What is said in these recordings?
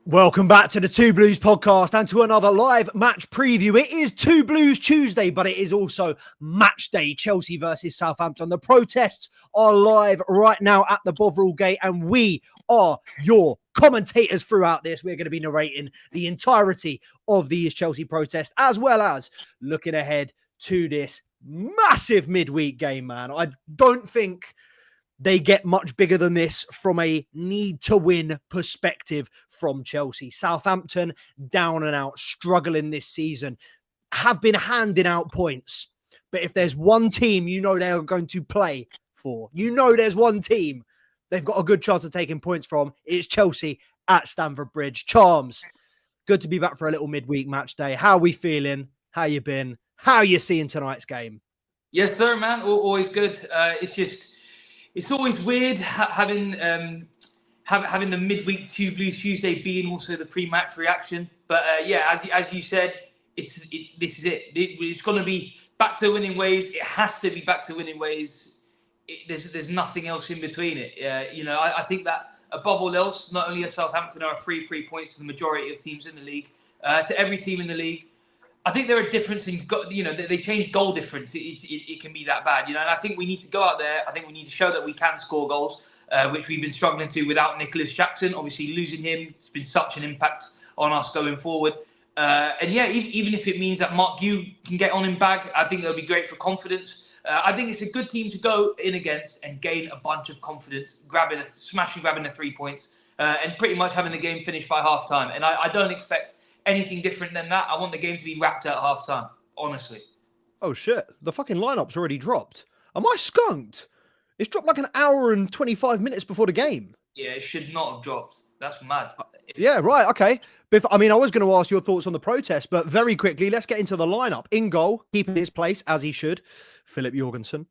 Welcome back to the Two Blues podcast and to another live match preview. It is Two Blues Tuesday, but it is also match day, Chelsea versus Southampton. The protests are live right now at the Bovril Gate, and we are your commentators throughout this. We're going to be narrating the entirety of these Chelsea protests, as well as looking ahead to this massive midweek game, man. I don't think they get much bigger than this from a need-to-win perspective from Chelsea. Southampton, down and out, struggling this season, have been handing out points. But if there's one team you know they're going to play for, you know there's one team they've got a good chance of taking points from, it's Chelsea at Stamford Bridge. Charms, good to be back for a little midweek match day. How are we feeling? How you been? How are you seeing tonight's game? Yes, sir, man. Always good. It's always weird having the midweek Two Blues Tuesday being also the pre-match reaction. But as you said, this is it. It's going to be back to winning ways. It has to be back to winning ways. There's nothing else in between it. I think that above all else, not only are Southampton are 3 points to the majority of teams in the league, to every team in the league. I think there are differences. They change goal difference. It can be that bad, and I think we need to go out there. I think we need to show that we can score goals, which we've been struggling to without Nicholas Jackson. Obviously, losing him has been such an impact on us going forward. Even if it means that Mark Yu can get on in bag, I think that'll be great for confidence. I think it's a good team to go in against and gain a bunch of confidence, grabbing the 3 points, and pretty much having the game finished by half time. And I don't expect anything different than that. I want the game to be wrapped at half time, honestly. Oh shit, the fucking lineup's already dropped. Am I skunked? It's dropped like an hour and 25 minutes before the game. Yeah, it should not have dropped. That's mad. Yeah, right, okay. I was going to ask your thoughts on the protest, but very quickly, let's get into the lineup. In goal, keeping his place, as he should, Philip Jorgensen.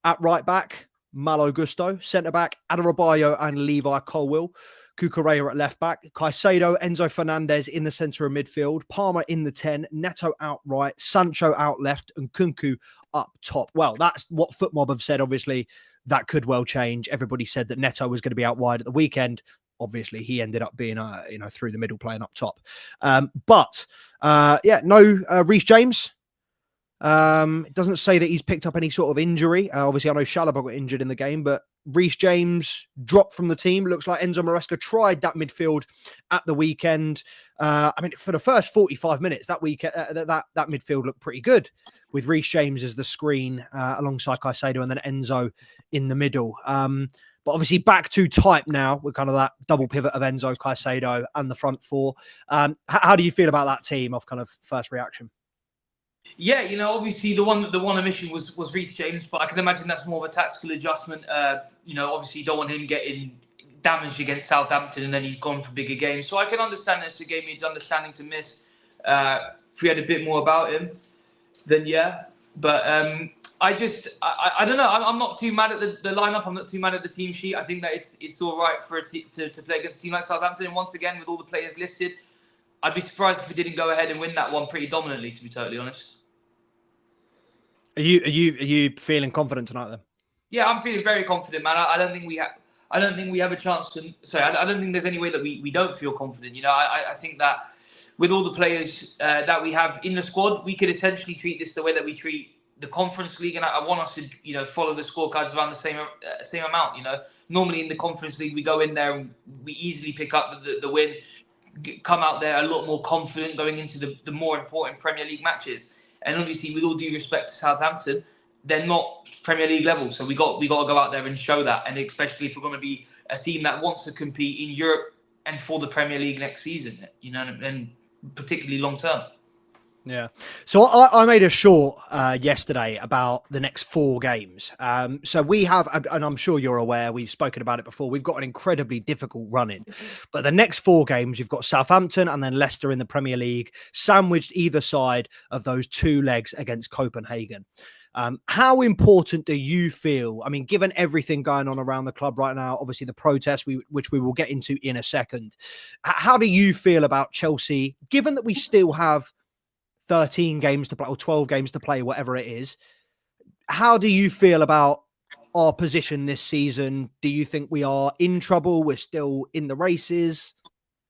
At right back, Malo Gusto. Centre-back, Adebayo and Levi Colwill. Cucurella at left back, Caicedo, Enzo Fernandez in the centre of midfield, Palmer in the 10, Neto out right, Sancho out left, and Kunku up top. Well, that's what FootMob have said. Obviously, that could well change. Everybody said that Neto was going to be out wide at the weekend. Obviously, he ended up being, through the middle playing up top. No Reece James. It doesn't say that he's picked up any sort of injury. Obviously, I know Chalobah got injured in the game, but Reece James dropped from the team. Looks like Enzo Maresca tried that midfield at the weekend. For the first 45 minutes, that midfield looked pretty good with Reece James as the screen alongside Caicedo and then Enzo in the middle. But obviously back to type now with kind of that double pivot of Enzo, Caicedo and the front four. How do you feel about that team off kind of first reaction? Yeah, obviously the one omission was Reece James, but I can imagine that's more of a tactical adjustment. Obviously you don't want him getting damaged against Southampton and then he's gone for bigger games. So I can understand this game needs understanding to miss. If we had a bit more about him, then yeah. But I don't know. I'm not too mad at the lineup. I'm not too mad at the team sheet. I think that it's all right for to play against a team like Southampton. And once again, with all the players listed, I'd be surprised if we didn't go ahead and win that one pretty dominantly, to be totally honest. Are you feeling confident tonight then? Yeah, I'm feeling very confident, man. I don't think we have a chance to. Sorry, I don't think there's any way that we don't feel confident. I think that with all the players that we have in the squad, we could essentially treat this the way that we treat the Conference League, and I want us to follow the scorecards around the same amount. Normally in the Conference League we go in there and we easily pick up the win, come out there a lot more confident going into the more important Premier League matches. And obviously, with all due respect to Southampton, they're not Premier League level. So we got to go out there and show that. And especially if we're going to be a team that wants to compete in Europe and for the Premier League next season, and particularly long term. Yeah. So I made a short yesterday about the next 4 games. So we have, and I'm sure you're aware, we've spoken about it before, we've got an incredibly difficult run in. But the next 4 games, you've got Southampton and then Leicester in the Premier League, sandwiched either side of those 2 legs against Copenhagen. How important do you feel? I mean, given everything going on around the club right now, obviously the protests, which we will get into in a second, how do you feel about Chelsea, given that we still have 13 games to play or 12 games to play, whatever it is? How do you feel about our position this season? Do you think we are in trouble? We're still in the races?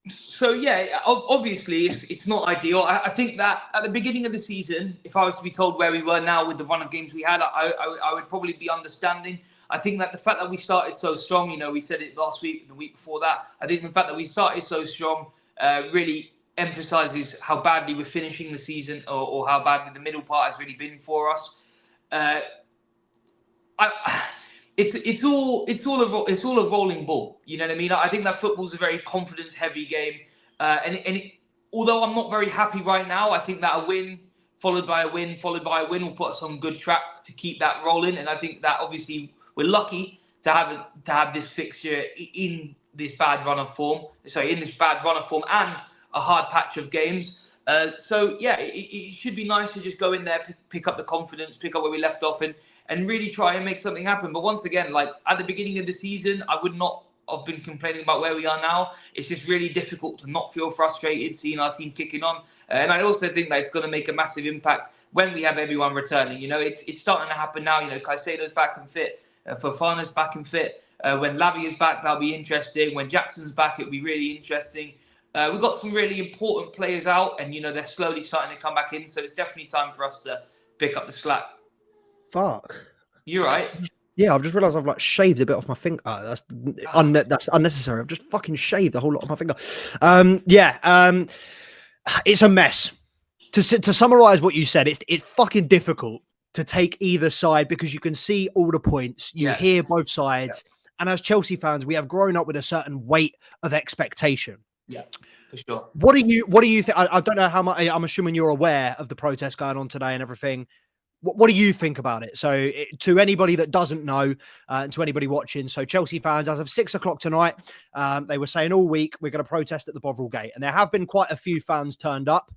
So yeah, obviously it's not ideal. I think that at the beginning of the season, if I was to be told where we were now with the run of games we had, I would probably be understanding. I think that the fact that we started so strong, we said it last week, the week before that. I think the fact that we started so strong really emphasises how badly we're finishing the season, or how badly the middle part has really been for us. It's all a rolling ball. You know what I mean? I think that football's a very confidence heavy game, although I'm not very happy right now, I think that a win followed by a win will put us on good track to keep that rolling. And I think that obviously we're lucky to have this fixture in this bad run of form. In this bad run of form and a hard patch of games. So yeah, it should be nice to just go in there, pick up the confidence, pick up where we left off, and really try and make something happen. But once again, like at the beginning of the season, I would not have been complaining about where we are now. It's just really difficult to not feel frustrated seeing our team kicking on. And I also think that it's going to make a massive impact when we have everyone returning. It's starting to happen now. Caicedo's back and fit, Fofana's back and fit. When Lavia's back, that'll be interesting. When Jackson's back, it'll be really interesting. We've got some really important players out, and they're slowly starting to come back in. So it's definitely time for us to pick up the slack. Fuck. You're right. Yeah, I've just realised I've shaved a bit off my finger. That's unnecessary. I've just fucking shaved a whole lot off my finger. It's a mess. To summarise what you said, it's fucking difficult to take either side because you can see all the points. You hear both sides. Yeah. And as Chelsea fans, we have grown up with a certain weight of expectation. Yeah, for sure. What do you think? I don't know how much. I'm assuming you're aware of the protests going on today and everything. What do you think about it? So to anybody that doesn't know, and to anybody watching, so Chelsea fans, as of 6 o'clock tonight, they were saying all week, we're going to protest at the Bovril Gate. And there have been quite a few fans turned up.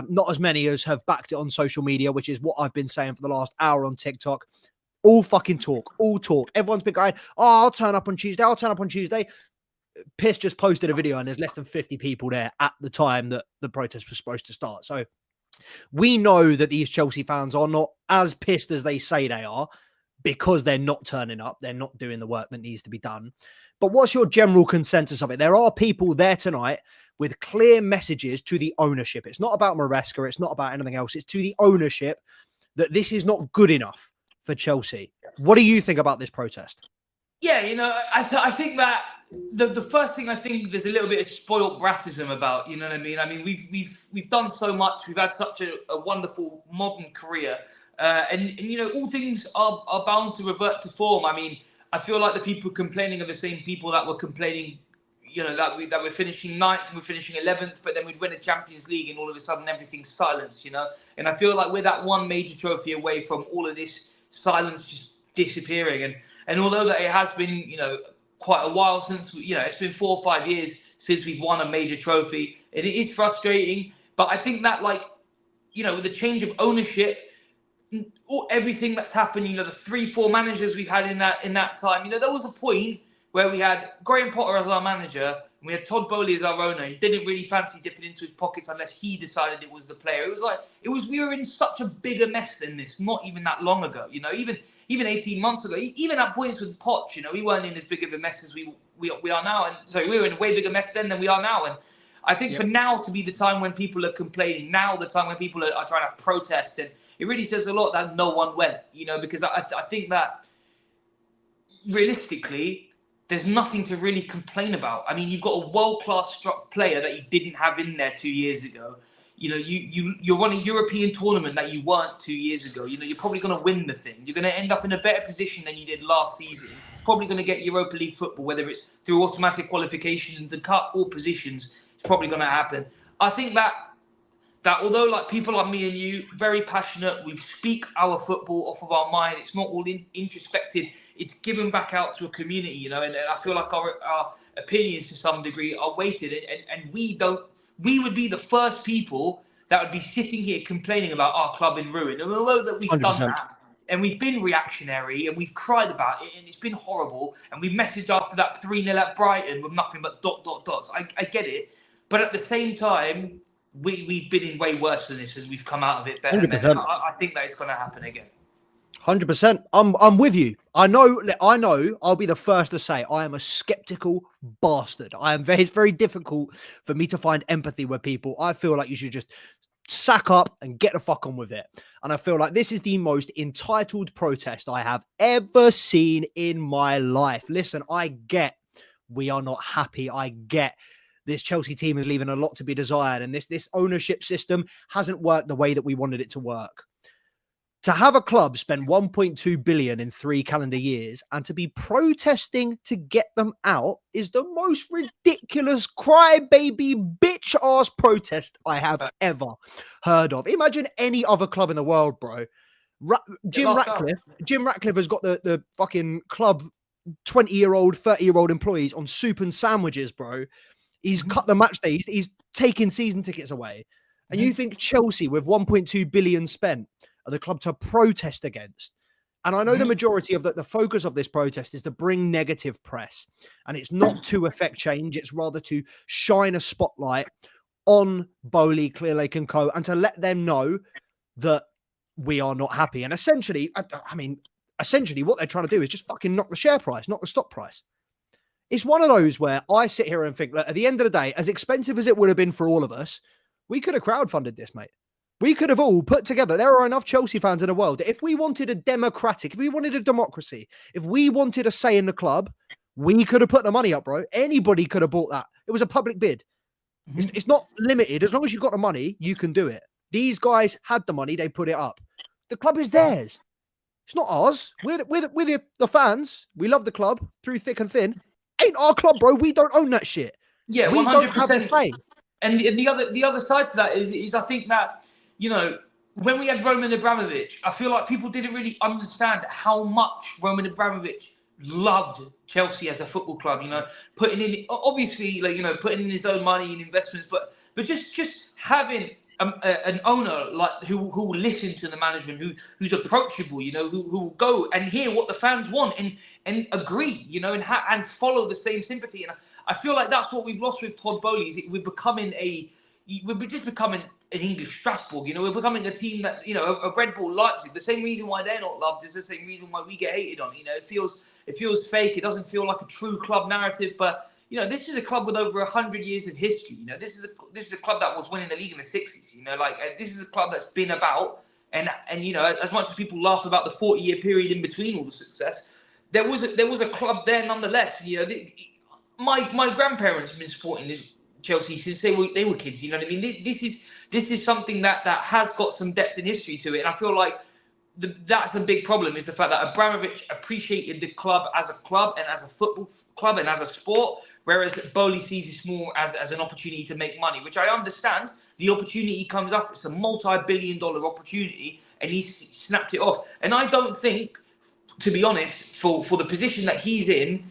Not as many as have backed it on social media, which is what I've been saying for the last hour on TikTok. All fucking talk. Everyone's been going, I'll turn up on Tuesday. Piss just posted a video and there's less than 50 people there at the time that the protest was supposed to start. So we know that these Chelsea fans are not as pissed as they say they are because they're not turning up. They're not doing the work that needs to be done. But what's your general consensus of it? There are people there tonight with clear messages to the ownership. It's not about Maresca. It's not about anything else. It's to the ownership that this is not good enough for Chelsea. What do you think about this protest? Yeah, I think that the first thing I think there's a little bit of spoilt bratism about, you know what I mean? I mean, we've done so much. We've had such a wonderful modern career. And all things are bound to revert to form. I mean, I feel like the people complaining are the same people that were complaining, that we're finishing 9th and we're finishing 11th, but then we'd win a Champions League and all of a sudden everything's silenced, And I feel like we're that one major trophy away from all of this silence just disappearing. And although that it has been, quite a while since, it's been 4 or 5 years since we've won a major trophy, and it is frustrating. But I think that, with the change of ownership, everything that's happened, the 3-4 managers we've had in that time, there was a point where we had Graham Potter as our manager, and we had Todd Bowley as our owner. He didn't really fancy dipping into his pockets unless he decided it was the player. We were in such a bigger mess than this, not even that long ago, even 18 months ago, even at points with Poch, we weren't in as big of a mess as we are now. And so we were in a way bigger mess then than we are now. And I think for now to be the time when people are complaining, now the time when people are trying to protest, and it really says a lot that no one went, because I think that realistically, there's nothing to really complain about. I mean, you've got a world-class player that you didn't have in there 2 years ago. You're on a European tournament that you weren't 2 years ago. You're probably going to win the thing. You're going to end up in a better position than you did last season. Probably going to get Europa League football, whether it's through automatic qualification in the cup or positions. It's probably going to happen. I think that although people like me and you, very passionate, we speak our football off of our mind. It's not all introspective. It's given back out to a community, and I feel like our opinions to some degree are weighted, and we would be the first people that would be sitting here complaining about our club in ruin. And although that we've 100%. Done that, and we've been reactionary, and we've cried about it, and it's been horrible, and we've messaged after that 3-0 at Brighton with nothing but ... I get it. But at the same time, we've been in way worse than this, and we've come out of it better. I think that it's going to happen again. 100%. I'm with you. I know. I'll be the first to say I am a skeptical bastard. It's very difficult for me to find empathy with people. I feel like you should just sack up and get the fuck on with it. And I feel like this is the most entitled protest I have ever seen in my life. Listen, I get we are not happy. I get this Chelsea team is leaving a lot to be desired, and this ownership system hasn't worked the way that we wanted it to work. To have a club spend 1.2 billion in 3 calendar years and to be protesting to get them out is the most ridiculous crybaby bitch ass protest I have ever heard of. Imagine any other club in the world, bro. Jim Ratcliffe has got the fucking club 20-year-old, 30-year-old employees on soup and sandwiches, bro. He's cut the match day. He's taking season tickets away. And you think Chelsea with 1.2 billion spent are the club to protest against? And I know the majority of the focus of this protest is to bring negative press. And it's not to affect change. It's rather to shine a spotlight on Bowley, Clearlake and Co. and to let them know that we are not happy. And essentially, what they're trying to do is just fucking knock the share price, not the stock price. It's one of those where I sit here and think that at the end of the day, as expensive as it would have been for all of us, we could have crowdfunded this, mate. We could have all put together. There are enough Chelsea fans in the world. If we wanted a democracy, if we wanted a say in the club, we could have put the money up, bro. Anybody could have bought that. It was a public bid. It's not limited. As long as you've got the money, you can do it. These guys had the money. They put it up. The club is theirs. It's not ours. We're the fans. We love the club through thick and thin. Ain't our club, bro. We don't own that shit. Yeah, we 100%. Don't have a say. And the other side to that is I think that, you know, when we had Roman Abramovich, I feel like people didn't really understand how much Roman Abramovich loved Chelsea as a football club. You know, putting in putting in his own money and investments, but just having an owner like who will listen to the management, who's approachable, you know, who will go and hear what the fans want and agree, you know, and follow the same sympathy. And I feel like that's what we've lost with Todd Bowley. We're just becoming an English Strasbourg, you know. We're becoming a team that's, you know, a Red Bull Leipzig. The same reason why they're not loved is the same reason why we get hated on. You know, it feels fake. It doesn't feel like a true club narrative. But you know, this is a club with over 100 years of history. You know, this is a club that was winning the league in the 60s. You know, like this is a club that's been about, and you know, as much as people laugh about the 40-year period in between all the success, there was a club there nonetheless. You know, my grandparents have been supporting this Chelsea since they were kids. You know what I mean? This is something that has got some depth and history to it, and I feel like that's a big problem, is the fact that Abramovich appreciated the club as a club and as a football club and as a sport, whereas Bowley sees this more as an opportunity to make money, which I understand. The opportunity comes up. It's a multi-billion-dollar opportunity, and he snapped it off. And I don't think, to be honest, for the position that he's in,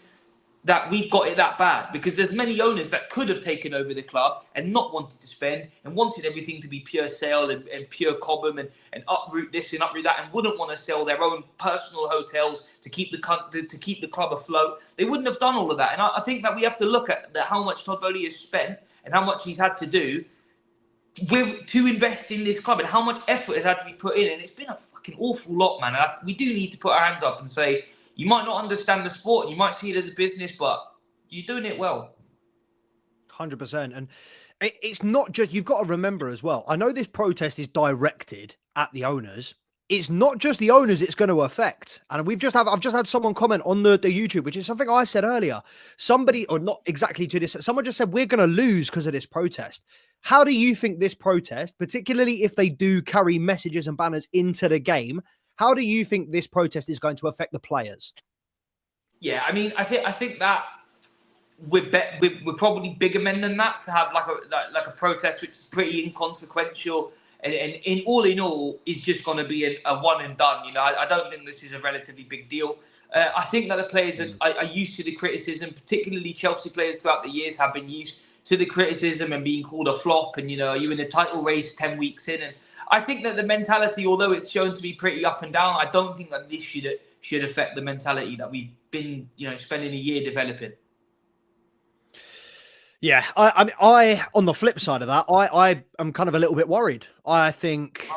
that we've got it that bad, because there's many owners that could have taken over the club and not wanted to spend and wanted everything to be pure sale and pure Cobham and uproot this and uproot that, and wouldn't want to sell their own personal hotels to keep the club afloat. They wouldn't have done all of that. And I think that we have to look at how much Todd Bowley has spent and how much he's had to do to invest in this club and how much effort has had to be put in. And it's been a fucking awful lot, man. We do need to put our hands up and say, you might not understand the sport, and you might see it as a business, but you're doing it well. 100%. And it's not just, you've got to remember as well, I know this protest is directed at the owners. It's not just the owners it's going to affect. And I've just had someone comment on the YouTube, which is something I said earlier. Somebody, or not exactly to this, someone just said, we're going to lose because of this protest. How do you think this protest, particularly if they do carry messages and banners into the game, how do you think this protest is going to affect the players? Yeah, I mean, I think that we're probably bigger men than that to have like a protest which is pretty inconsequential and in all is just going to be a one and done. You know, I don't think this is a relatively big deal. I think that the players are used to the criticism, particularly Chelsea players throughout the years have been used to the criticism and being called a flop. And, you know, you're in a title race 10 weeks in. And I think that the mentality, although it's shown to be pretty up and down, I don't think that this should affect the mentality that we've been, you know, spending a year developing. Yeah, I on the flip side of that, I am kind of a little bit worried. I think,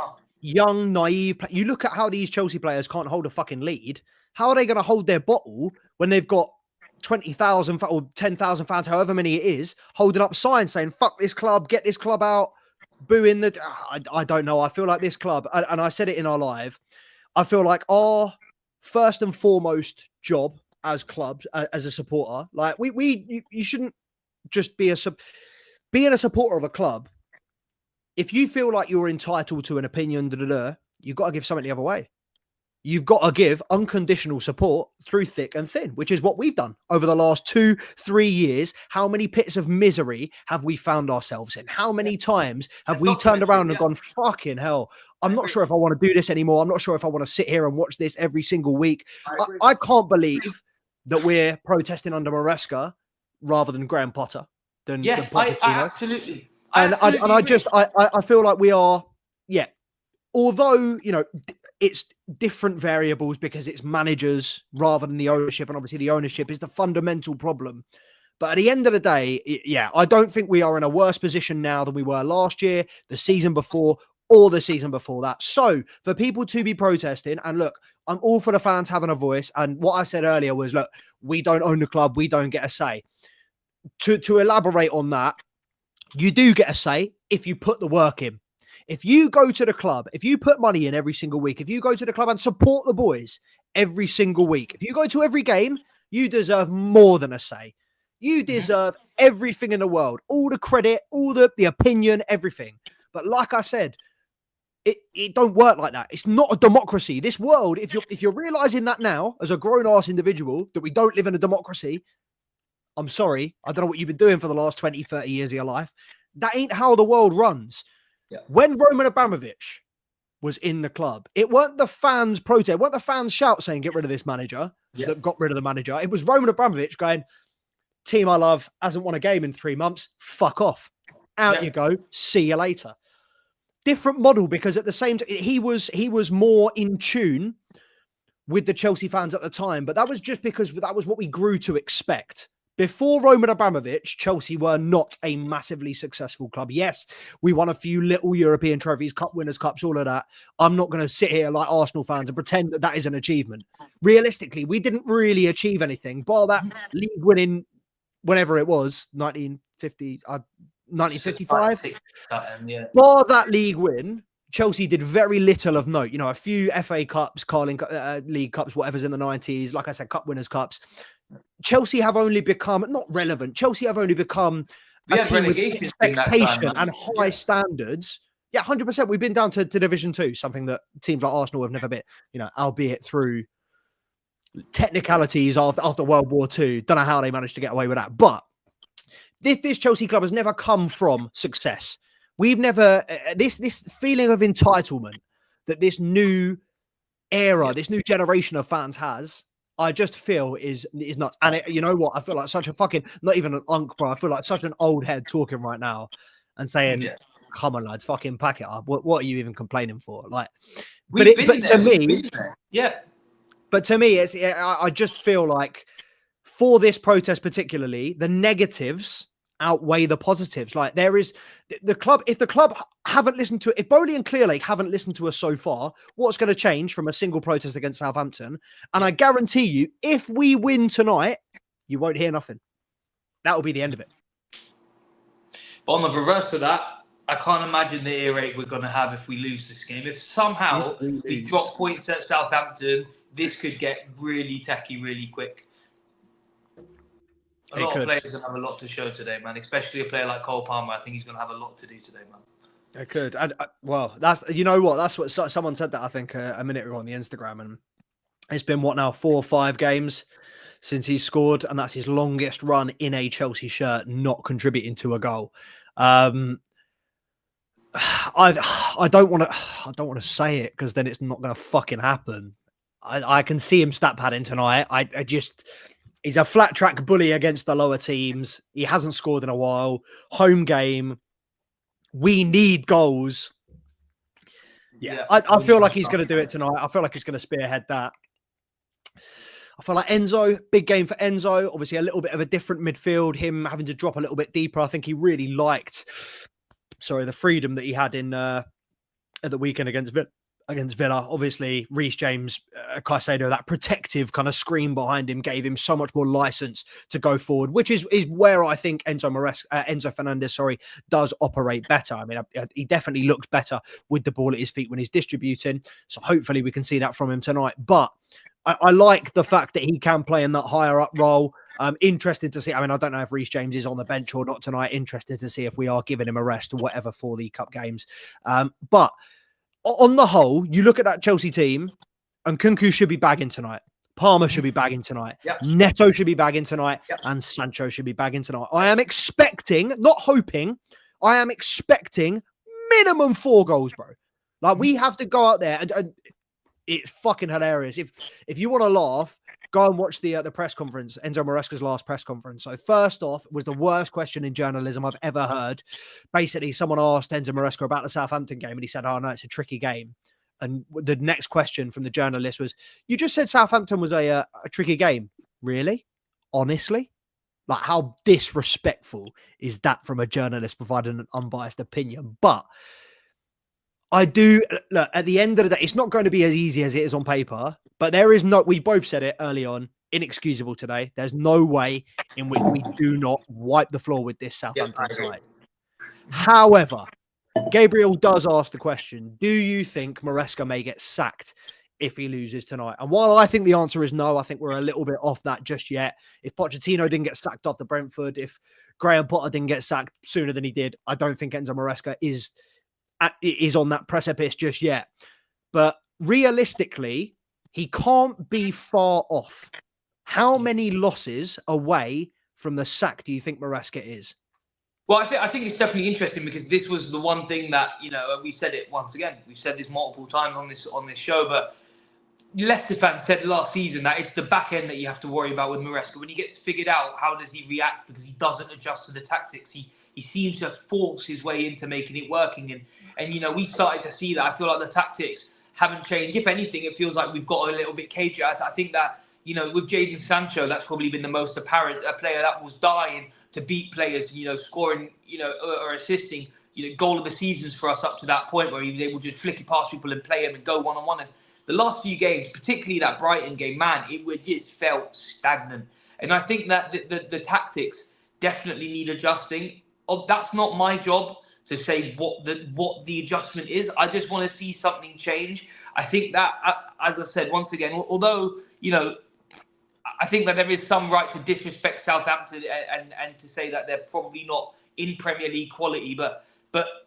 young, naive. You look at how these Chelsea players can't hold a fucking lead. How are they going to hold their bottle when they've got 20,000 or 10,000 fans, however many it is, holding up signs saying, fuck this club, get this club out, booing the... I don't know. I feel like this club, and I said it in our live, I feel like our first and foremost job as clubs, as a supporter, like you shouldn't just be being a supporter of a club. If you feel like you're entitled to an opinion, you've got to give something the other way. You've got to give unconditional support through thick and thin, which is what we've done over the last 2-3 years. How many pits of misery have we found ourselves in? How many times have we turned around and gone, fucking hell, I'm not sure if I want to do this anymore. I'm not sure if I want to sit here and watch this every single week. I can't believe that we're protesting under Maresca rather than Graham Potter. I absolutely. I feel like we are, although, it's different variables because it's managers rather than the ownership. And obviously the ownership is the fundamental problem. But at the end of the day, I don't think we are in a worse position now than we were last year, the season before, or the season before that. So for people to be protesting, and look, I'm all for the fans having a voice. And what I said earlier was, look, we don't own the club. We don't get a say. To elaborate on that, you do get a say if you put the work in. If you go to the club, if you put money in every single week, if you go to the club and support the boys every single week, if you go to every game, you deserve more than a say. You deserve everything in the world, all the credit, all the opinion, everything. But like I said, it don't work like that. It's not a democracy. This world, if you're realizing that now as a grown-ass individual, that we don't live in a democracy, I'm sorry. I don't know what you've been doing for the last 20, 30 years of your life. That ain't how the world runs. Yeah. When Roman Abramovich was in the club, it weren't the fans' protest, it weren't the fans' shout saying, get rid of this manager, that got rid of the manager. It was Roman Abramovich going, team I love hasn't won a game in 3 months. Fuck off. Out you go. See you later. Different model, because at the same time, he was more in tune with the Chelsea fans at the time, but that was just because that was what we grew to expect. Before Roman Abramovich, Chelsea were not a massively successful club. Yes, we won a few little European trophies, Cup Winners' Cups, all of that. I'm not going to sit here like Arsenal fans and pretend that is an achievement. Realistically, we didn't really achieve anything, bar that league winning, whenever it was, 1955. Bar that league win, Chelsea did very little of note. A few FA Cups, Carling League Cups, whatever's in the 90s. Like I said, Cup Winners' Cups. Chelsea have only become, not relevant, Chelsea have only become a team with expectation and high standards. Yeah, 100%. We've been down to Division 2, something that teams like Arsenal have never been, albeit through technicalities after World War II. Don't know how they managed to get away with that. But this Chelsea club has never come from success. We've never, this feeling of entitlement that this new era, this new generation of fans has, I just feel is nuts. And you know what? I feel like such a fucking, not even an unk, bro. I feel like such an old head talking right now and saying, come on, lads, fucking pack it up. What are you even complaining for? Like, but to me, I just feel like for this protest particularly, the negatives outweigh the positives. Like, there is the club, if the club haven't listened to it, if Bowley and Clearlake haven't listened to us so far, what's going to change from a single protest against Southampton? And I guarantee you, if we win tonight, you won't hear nothing. That will be the end of it. But on the reverse of that, I can't imagine the earache we're going to have if we lose this game. If somehow we drop points at Southampton, this could get really tacky really quick. A lot of players are going to have a lot to show today, man. Especially a player like Cole Palmer. I think he's going to have a lot to do today, man. It could. And well, that's, you know what? That's what someone said that, I think, a minute ago on the Instagram. And it's been, 4 or 5 games since he scored. And that's his longest run in a Chelsea shirt, not contributing to a goal. I don't want to say it because then it's not going to fucking happen. I can see him stat padding tonight. He's a flat track bully against the lower teams. He hasn't scored in a while. Home game. We need goals. I feel like he's going to do it tonight. I feel like he's going to spearhead that. I feel like Enzo, big game for Enzo. Obviously, a little bit of a different midfield. Him having to drop a little bit deeper. I think he really liked, the freedom that he had in at the weekend against Villa. Obviously, Reece James, Caicedo, that protective kind of screen behind him gave him so much more license to go forward, which is where I think Enzo Fernandez, does operate better. I mean, he definitely looks better with the ball at his feet when he's distributing. So hopefully we can see that from him tonight. But I like the fact that he can play in that higher up role. Interested to see. I mean, I don't know if Reece James is on the bench or not tonight. Interested to see if we are giving him a rest or whatever for the cup games. But on the whole, you look at that Chelsea team, and Kunku should be bagging tonight. Palmer should be bagging tonight. Yep. Neto should be bagging tonight. Yep. And Sancho should be bagging tonight. I am expecting, not hoping, I am expecting minimum 4 goals, bro. Like, we have to go out there and it's fucking hilarious. If you want to laugh, go and watch the press conference, Enzo Maresca's last press conference. So first off, was the worst question in journalism I've ever heard. Basically, someone asked Enzo Maresca about the Southampton game, and he said, "Oh no, it's a tricky game." And the next question from the journalist was, "You just said Southampton was a tricky game, really? Honestly?" Like, how disrespectful is that from a journalist providing an unbiased opinion? But I do look, at the end of the day, it's not going to be as easy as it is on paper, but there is no, we both said it early on, inexcusable today. There's no way in which we do not wipe the floor with this Southampton side. However, Gabriel does ask the question, do you think Maresca may get sacked if he loses tonight? And while I think the answer is no, I think we're a little bit off that just yet. If Pochettino didn't get sacked after Brentford, if Graham Potter didn't get sacked sooner than he did, I don't think Enzo Maresca is on that precipice just yet. But realistically, he can't be far off. How many losses away from the sack do you think Maresca is? Well, I think it's definitely interesting because this was the one thing that, we said it once again. We've said this multiple times on this show, but Leicester fans said last season that it's the back end that you have to worry about with Maresca. When he gets figured out, how does he react? Because he doesn't adjust to the tactics. He seems to force his way into making it working. And we started to see that. I feel like the tactics haven't changed. If anything, it feels like we've got a little bit cagey. I think that, with Jadon Sancho, that's probably been the most apparent player that was dying to beat players, scoring, or assisting, goal of the seasons for us up to that point where he was able to just flick it past people and play him and go one-on-one. And the last few games, particularly that Brighton game, man, it just felt stagnant. And I think that the tactics definitely need adjusting. That's not my job to say what the adjustment is. I just want to see something change. I think that, as I said, once again, although, I think that there is some right to disrespect Southampton and to say that they're probably not in Premier League quality, but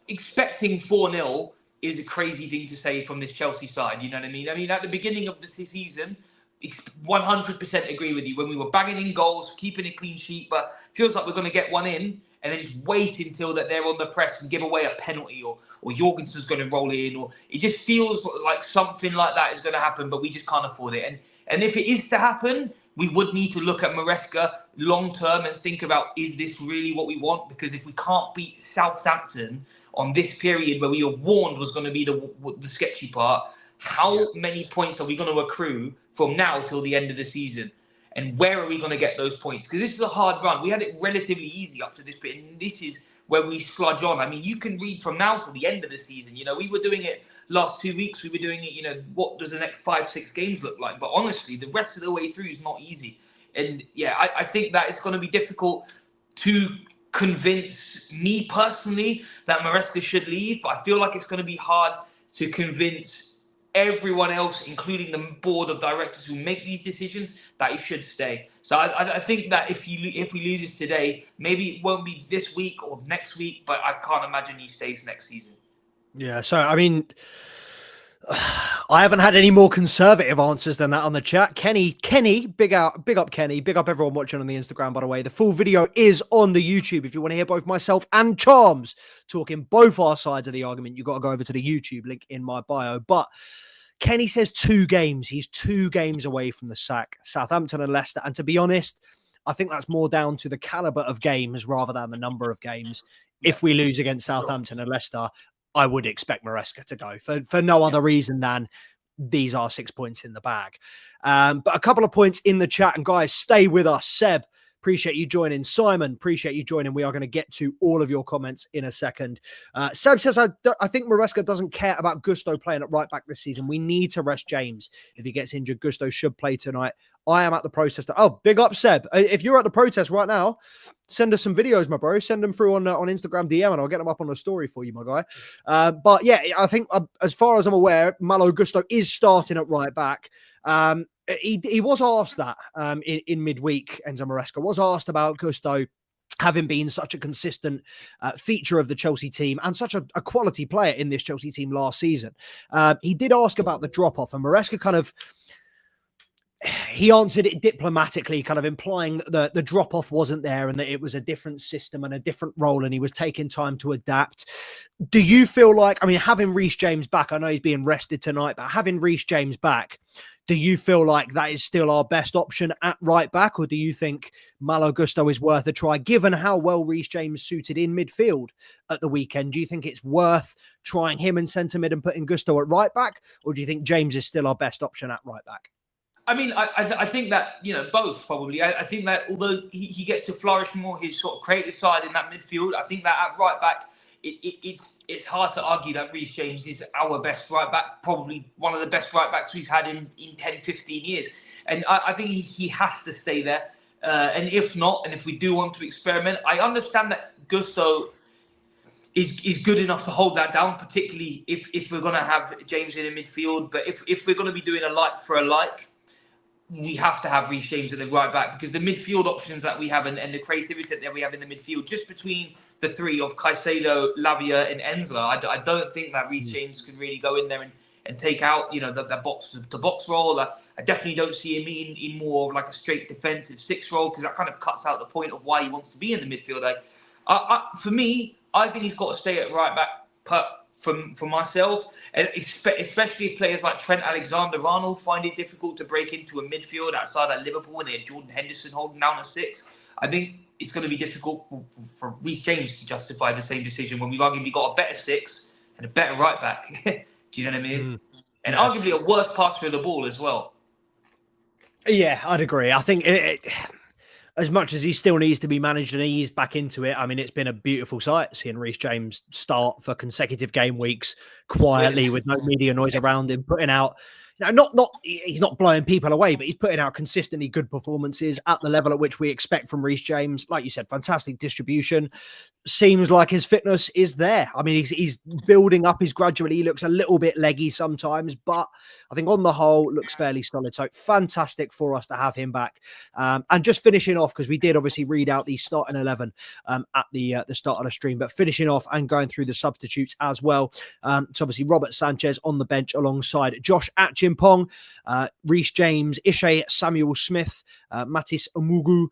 expecting 4-0 is a crazy thing to say from this Chelsea side. You know what I mean? I mean, at the beginning of the season, 100% agree with you. When we were banging in goals, keeping a clean sheet, but feels like we're going to get one in and then just wait until that they're on the press and give away a penalty or Jorgensen's going to roll it in, or it just feels like something like that is going to happen, but we just can't afford it. And if it is to happen, we would need to look at Maresca long term and think about, is this really what we want? Because if we can't beat Southampton on this period where we were warned was going to be the sketchy part, how many points are we going to accrue from now till the end of the season? And where are we going to get those points? Because this is a hard run. We had it relatively easy up to this bit, and this is where we sludge on. I mean, you can read from now till the end of the season. We were doing it last 2 weeks. We were doing it, what does the next 5-6 games look like? But honestly, the rest of the way through is not easy. And yeah, I think that it's going to be difficult to convince me personally that Maresca should leave. But I feel like it's going to be hard to convince everyone else, including the board of directors who make these decisions, that he should stay. So I think that if we lose this today, maybe it won't be this week or next week, but I can't imagine he stays next season. Yeah, so I mean, I haven't had any more conservative answers than that on the chat. Kenny, big up Kenny, big up everyone watching on the Instagram, by the way. The full video is on the YouTube. If you want to hear both myself and Charms talking both our sides of the argument, you've got to go over to the YouTube link in my bio. But Kenny says 2 games. He's 2 games away from the sack, Southampton and Leicester. And to be honest, I think that's more down to the caliber of games rather than the number of games. If we lose against Southampton and Leicester, I would expect Maresca to go for no other reason than these are 6 points in the bag. But a couple of points in the chat, and guys, stay with us. Seb, appreciate you joining. Simon, appreciate you joining. We are going to get to all of your comments in a second. Seb says, I think Maresca doesn't care about Gusto playing at right back this season. We need to rest James. If he gets injured, Gusto should play tonight. I am at the protest. Oh, big up, Seb. If you're at the protest right now, send us some videos, my bro. Send them through on Instagram DM and I'll get them up on the story for you, my guy. But yeah, I think as far as I'm aware, Malo Gusto is starting at right back. He was asked that in midweek. Enzo Maresca was asked about Gusto having been such a consistent feature of the Chelsea team and such a quality player in this Chelsea team last season. He did ask about the drop-off, and Maresca he answered it diplomatically, kind of implying that the drop-off wasn't there and that it was a different system and a different role and he was taking time to adapt. Do you feel like, having Reece James back, I know he's being rested tonight, but having Reece James back, do you feel like that is still our best option at right back, or do you think Malo Gusto is worth a try, given how well Reece James suited in midfield at the weekend? Do you think it's worth trying him in centre mid and putting Gusto at right back, or do you think James is still our best option at right back? I think that, both probably. I think that although he gets to flourish more his sort of creative side in that midfield, I think that at right back, it's hard to argue that Reece James is our best right back, probably one of the best right backs we've had in 10, 15 years. And I think he has to stay there. And if not, and if we do want to experiment, I understand that Gusto is good enough to hold that down, particularly if we're going to have James in the midfield. But if we're going to be doing a like for a like, we have to have Reece James at the right back, because the midfield options that we have and the creativity that we have in the midfield, just between the three of Caicedo, Lavia and Enzo, I don't think that Reece James can really go in there and take out, the box role. I definitely don't see him in more of like a straight defensive six role, because that kind of cuts out the point of why he wants to be in the midfield. For me, I think he's got to stay at right back for myself, and especially if players like Trent Alexander-Arnold find it difficult to break into a midfield outside at Liverpool when they had Jordan Henderson holding down a six. I think it's going to be difficult for Reece James to justify the same decision when we've arguably got a better six and a better right back. Do you know what I mean? And arguably a worse passer of the ball as well. Yeah, I'd agree. I think as much as he still needs to be managed and eased back into it, it's been a beautiful sight seeing Reece James start for consecutive game weeks quietly with no media noise around him, putting out, he's not blowing people away, but he's putting out consistently good performances at the level at which we expect from Reece James. Like you said, fantastic distribution. Seems like his fitness is there. He's building up. He's gradually, he looks a little bit leggy sometimes, but I think on the whole looks fairly solid. So fantastic for us to have him back. And just finishing off, because we did obviously read out the starting 11 at the start of the stream, but finishing off and going through the substitutes as well. So obviously Robert Sanchez on the bench alongside Josh Achimpong, Reece James, Ishe Samuel-Smith, Matisse Umugu,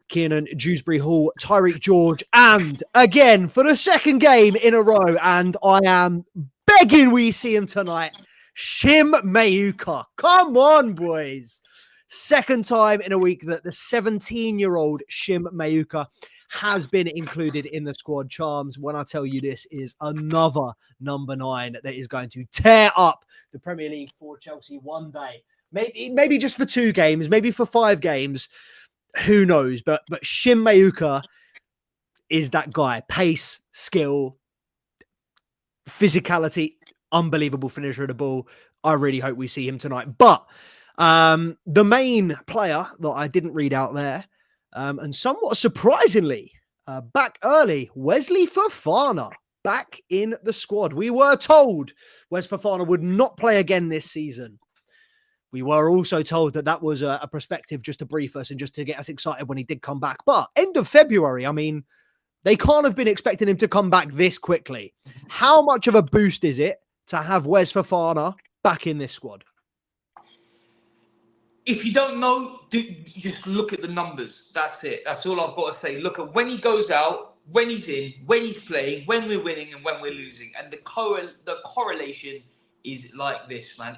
Kiernan Dewsbury Hall, Tyreek George, and again for the second game in a row, and I am begging we see him tonight, Shim Mayuka. Come on, boys. Second time in a week that the 17-year-old Shim Mayuka has been included in the squad. Charms, when I tell you this is another number 9 that is going to tear up the Premier League for Chelsea one day. Maybe just for 2 games, maybe for 5 games. Who knows? But Shim Mayuka is that guy. Pace, skill, physicality, unbelievable finisher of the ball. I really hope we see him tonight. But the main player that I didn't read out there, and somewhat surprisingly, back early, Wesley Fofana back in the squad. We were told Wes Fofana would not play again this season. We were also told that was a perspective just to brief us and just to get us excited when he did come back. But end of February, they can't have been expecting him to come back this quickly. How much of a boost is it to have Wes Fofana back in this squad? If you don't know, just look at the numbers. That's it. That's all I've got to say. Look at when he goes out, when he's in, when he's playing, when we're winning and when we're losing. And the correlation is like this, man.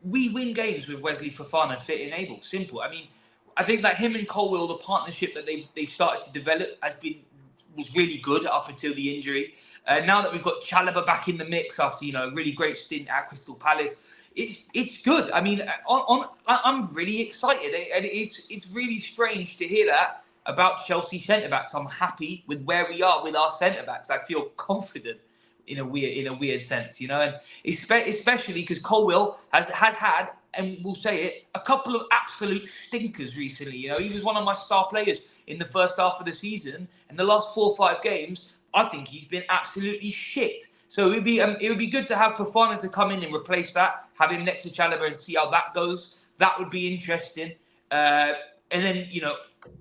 We win games with Wesley Fofana fit and able. Simple. I think that him and Colwill, the partnership that they've started to develop was really good up until the injury. Now that we've got Chalobah back in the mix after a really great stint at Crystal Palace, it's good. I mean, I'm really excited, and it's really strange to hear that about Chelsea centre backs. I'm happy with where we are with our centre backs. I feel confident in a weird sense, and especially because Colwill has had, and we'll say it, a couple of absolute stinkers recently. He was one of my star players in the first half of the season, and the last 4 or 5 games, I think he's been absolutely shit. So it would be good to have Fofana to come in and replace that, have him next to Chalobah and see how that goes. That would be interesting. And then,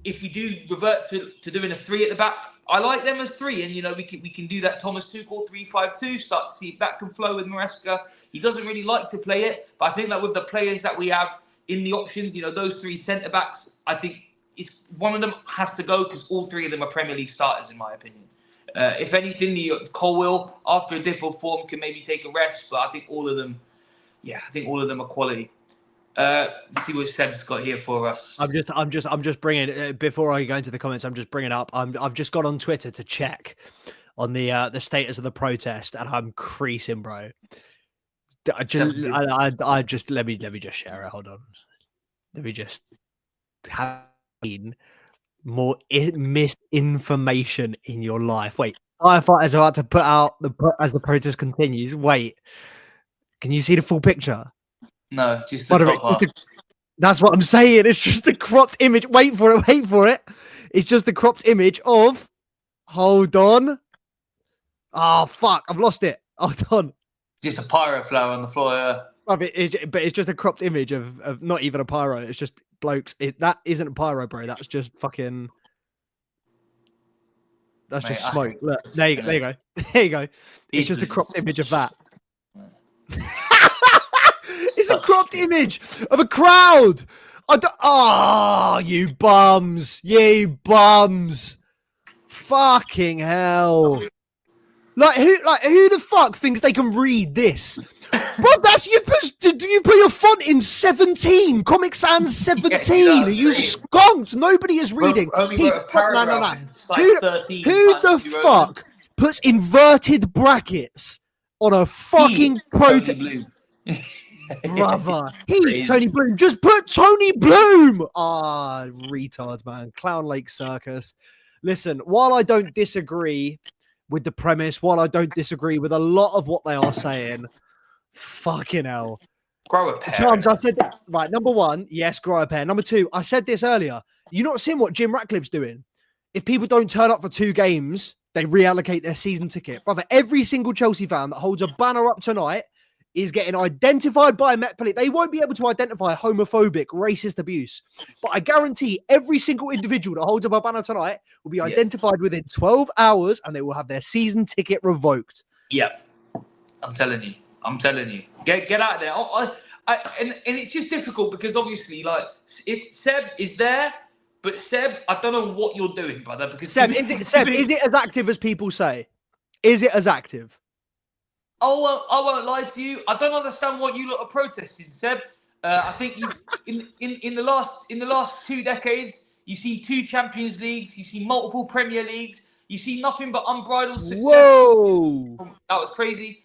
if we do revert to doing a 3 at the back, I like them as 3, and we can do that Thomas Tuchel 3-5-2. Start to see if that can flow with Maresca. He doesn't really like to play it, but I think that with the players that we have in the options, those 3 centre backs, I think it's one of them has to go because all 3 of them are Premier League starters, in my opinion. If anything, the Colwill after a dip of form can maybe take a rest, but I think all of them, are quality. Let's see what Seb's got here for us. I'm just bringing before I go into the comments. I'm just bringing up. I've just got on Twitter to check on the status of the protest, and I'm creasing, bro. I just let me just share it. Hold on. Let me just have more misinformation in your life. Wait, firefighters are about to put out as the protest continues. Wait, can you see the full picture? No, just the top half. That's what I'm saying. It's just a cropped image. Wait for it. It's just the cropped image of. Hold on. Oh fuck! I've lost it. Hold on. Just a pyro flower on the floor. Yeah. But it's just a cropped image of not even a pyro. It's just blokes. That isn't a pyro, bro. That's just fucking. That's just smoke. Look, there you go. There you go. It's just a cropped image of that. It's a cropped image of a crowd. You bums. Fucking hell. Like who the fuck thinks they can read this? Bro, you put your font in 17. Comic Sans 17. Are you skunked? Nobody is reading. No. Who the fuck puts inverted brackets on a fucking protest? Brother. Tony Bloom. Just put Tony Bloom. Retards, man. Clown Lake Circus. Listen, while I don't disagree with the premise, while I don't disagree with a lot of what they are saying, fucking hell. Grow a pair. Charms, I said that. Right, number 1, yes, grow a pair. Number 2, I said this earlier. You're not seeing what Jim Ratcliffe's doing. If people don't turn up for 2 games, they reallocate their season ticket. Brother, every single Chelsea fan that holds a banner up tonight is getting identified by Met Police. They won't be able to identify homophobic, racist abuse. But I guarantee every single individual that holds up a banner tonight will be identified within 12 hours and they will have their season ticket revoked. Yeah. I'm telling you. Get out of there. And it's just difficult because obviously, like, if Seb is there, but Seb, I don't know what you're doing, brother. Because Seb, is it as active as people say? Is it as active? Oh, well, I won't lie to you. I don't understand what you lot are protesting, Seb. I think you in the last 2 decades, you see 2 Champions Leagues, you see multiple Premier Leagues, you see nothing but unbridled success. Whoa, that was crazy.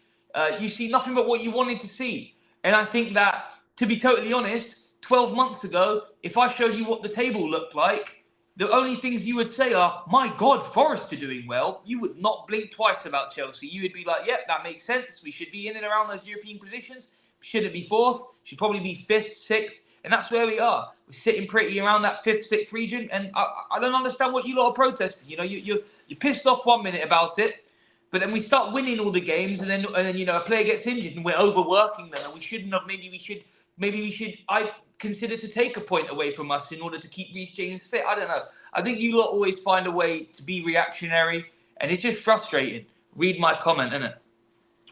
You see nothing but what you wanted to see, and I think that, to be totally honest, 12 months ago, if I showed you what the table looked like, the only things you would say are, my God, Forest are doing well. You would not blink twice about Chelsea. You would be like, yep, that makes sense. We should be in and around those European positions. Shouldn't be 4th. Should probably be 5th, 6th. And that's where we are. We're sitting pretty around that 5th, 6th region. And I don't understand what you lot are protesting. You're pissed off 1 minute about it. But then we start winning all the games. And then a player gets injured and we're overworking them. And we shouldn't have. Maybe we should. I consider to take a point away from us in order to keep Reece James fit. I don't know. I think you lot always find a way to be reactionary, and it's just frustrating. Read my comment, innit?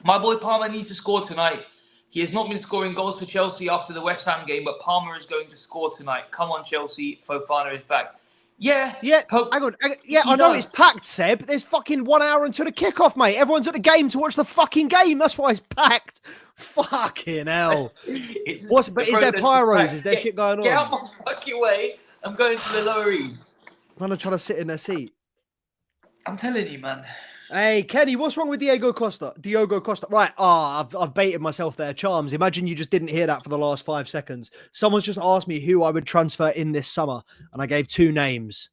My boy Palmer needs to score tonight. He has not been scoring goals for Chelsea after the West Ham game, but Palmer is going to score tonight. Come on, Chelsea. Fofana is back. Yeah. Hang on. I know it's packed, Seb. There's fucking 1 hour until the kickoff, mate. Everyone's at the game to watch the fucking game. That's why it's packed. Fucking hell. Is there pyros? Is there shit going on? Get out my fucking way. I'm going to the lower east. I'm trying to sit in their seat. I'm telling you, man. Hey, Kenny, what's wrong with Diogo Costa? Diogo Costa. Right. I've baited myself there. Charms. Imagine you just didn't hear that for the last 5 seconds. Someone's just asked me who I would transfer in this summer, and I gave 2 names.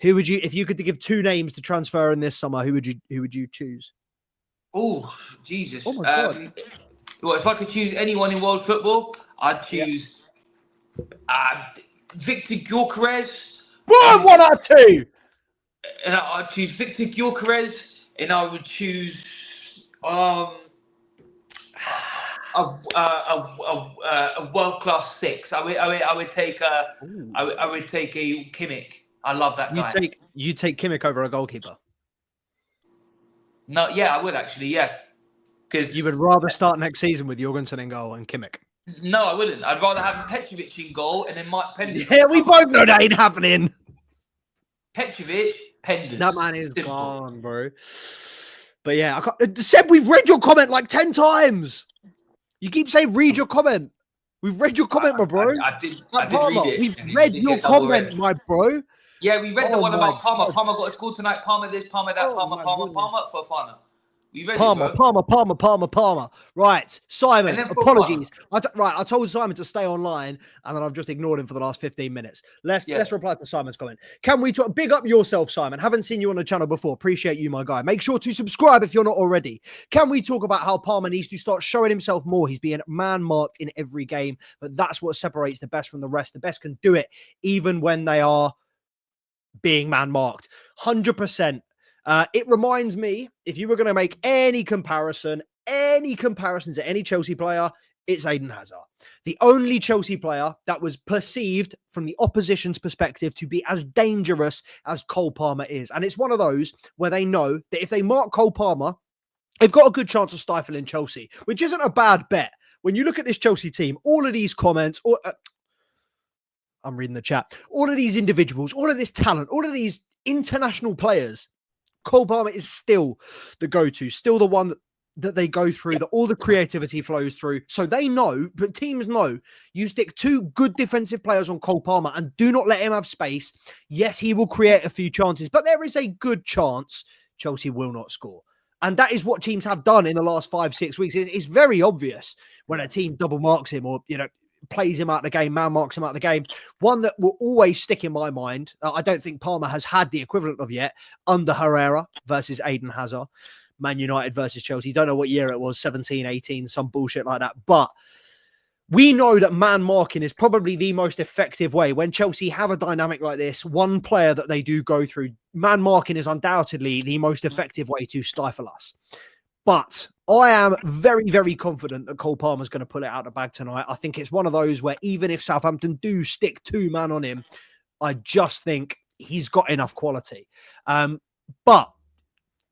Who would you, if you could give 2 names to transfer in this summer, who would you choose? Oh, Jesus. Oh my God. Well, if I could choose anyone in world football, I'd Yeah. choose Victor Gyökeres. Boom, 1 out of 2. And I'd choose Victor Gyökeres, and I would choose a world class 6. I would take a Kimmich. I love that guy. You take Kimmich over a goalkeeper. No, yeah, I would actually, yeah. Because you would rather start next season with Jorgensen in goal and Kimmich. No, I wouldn't. I'd rather have Petrovic in goal and then Mike Penders. Yeah, we both know that ain't happening. Petrovic, Penders. That man is gone, bro. But yeah, I can't. Seb, we've read your comment like 10 times. You keep saying read your comment. We've read your comment, my bro. I did read it. We've read your comment, my bro. Yeah, we read the one about Palmer. God. Palmer got a score tonight. Palmer this, Palmer that, Palmer for Palmer. We read Palmer. Right, Simon, apologies. I told Simon to stay online, and then I've just ignored him for the last 15 minutes. Let's reply to Simon's comment. Can we talk? Big up yourself, Simon. Haven't seen you on the channel before. Appreciate you, my guy. Make sure to subscribe if you're not already. Can we talk about how Palmer needs to start showing himself more? He's being man-marked in every game, but that's what separates the best from the rest. The best can do it, even when they are being man-marked. 100%. It reminds me, if you were going to make any comparison to any Chelsea player, it's Eden Hazard. The only Chelsea player that was perceived from the opposition's perspective to be as dangerous as Cole Palmer is. And it's one of those where they know that if they mark Cole Palmer, they've got a good chance of stifling Chelsea, which isn't a bad bet. When you look at this Chelsea team, all of these comments, I'm reading the chat, all of these individuals, all of this talent, all of these international players, Cole Palmer is still the go-to, still the one that they go through, that all the creativity flows through. So they know, but teams know, you stick 2 good defensive players on Cole Palmer and do not let him have space. Yes, he will create a few chances, but there is a good chance Chelsea will not score. And that is what teams have done in the last 5-6 weeks. It's very obvious when a team double marks him or, plays him out of the game, man marks him out of the game. One that will always stick in my mind, I don't think Palmer has had the equivalent of yet, under Herrera versus Eden Hazard, Man United versus Chelsea. Don't know what year it was, 17, 18, some bullshit like that. But we know that man marking is probably the most effective way. When Chelsea have a dynamic like this, one player that they do go through, man marking is undoubtedly the most effective way to stifle us. But I am very, very confident that Cole Palmer is going to pull it out of the bag tonight. I think it's one of those where even if Southampton do stick 2 man on him, I just think he's got enough quality. But